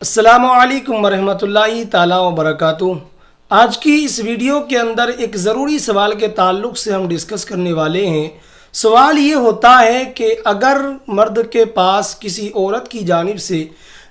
السلام علیکم ورحمۃ اللہ تعالیٰ وبرکاتہ۔ آج کی اس ویڈیو کے اندر ایک ضروری سوال کے تعلق سے ہم ڈسکس کرنے والے ہیں۔ سوال یہ ہوتا ہے کہ اگر مرد کے پاس کسی عورت کی جانب سے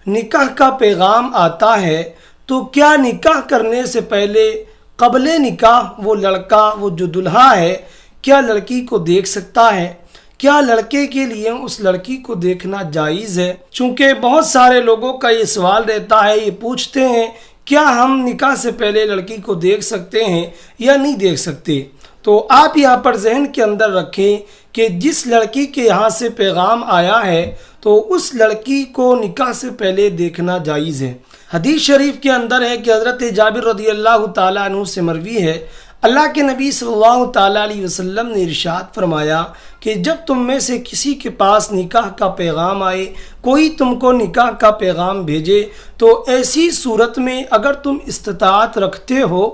نکاح کا پیغام آتا ہے تو کیا نکاح کرنے سے پہلے قبل نکاح وہ لڑکا، وہ جو دلہا ہے، کیا لڑکی کو دیکھ سکتا ہے؟ کیا لڑکے کے لیے اس لڑکی کو دیکھنا جائز ہے؟ چونکہ بہت سارے لوگوں کا یہ سوال رہتا ہے، یہ پوچھتے ہیں کیا ہم نکاح سے پہلے لڑکی کو دیکھ سکتے ہیں یا نہیں دیکھ سکتے؟ تو آپ یہاں پر ذہن کے اندر رکھیں کہ جس لڑکی کے یہاں سے پیغام آیا ہے تو اس لڑکی کو نکاح سے پہلے دیکھنا جائز ہے۔ حدیث شریف کے اندر ہے کہ حضرت جابر رضی اللہ تعالیٰ عنہ سے مروی ہے، اللہ کے نبی صلی اللہ تعالیٰ علیہ وسلم نے ارشاد فرمایا کہ جب تم میں سے کسی کے پاس نکاح کا پیغام آئے، کوئی تم کو نکاح کا پیغام بھیجے، تو ایسی صورت میں اگر تم استطاعت رکھتے ہو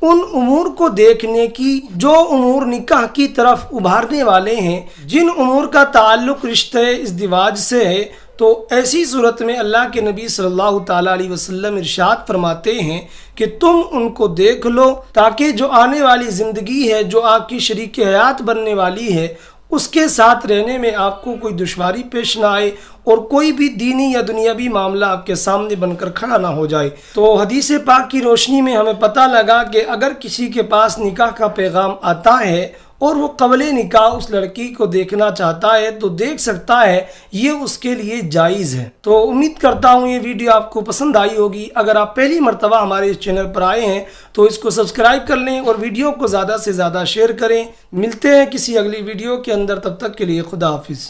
ان امور کو دیکھنے کی جو امور نکاح کی طرف ابھارنے والے ہیں، جن امور کا تعلق رشتہ ازدواج سے ہے، تو ایسی صورت میں اللہ کے نبی صلی اللہ تعالیٰ علیہ وسلم ارشاد فرماتے ہیں کہ تم ان کو دیکھ لو تاکہ جو آنے والی زندگی ہے، جو آپ کی شریک حیات بننے والی ہے، اس کے ساتھ رہنے میں آپ کو کوئی دشواری پیش نہ آئے اور کوئی بھی دینی یا دنیاوی معاملہ آپ کے سامنے بن کر کھڑا نہ ہو جائے۔ تو حدیث پاک کی روشنی میں ہمیں پتہ لگا کہ اگر کسی کے پاس نکاح کا پیغام آتا ہے اور وہ قبل نکاح اس لڑکی کو دیکھنا چاہتا ہے تو دیکھ سکتا ہے، یہ اس کے لیے جائز ہے۔ تو امید کرتا ہوں یہ ویڈیو آپ کو پسند آئی ہوگی۔ اگر آپ پہلی مرتبہ ہمارے اس چینل پر آئے ہیں تو اس کو سبسکرائب کر لیں اور ویڈیو کو زیادہ سے زیادہ شیئر کریں۔ ملتے ہیں کسی اگلی ویڈیو کے اندر، تب تک کے لیے خدا حافظ۔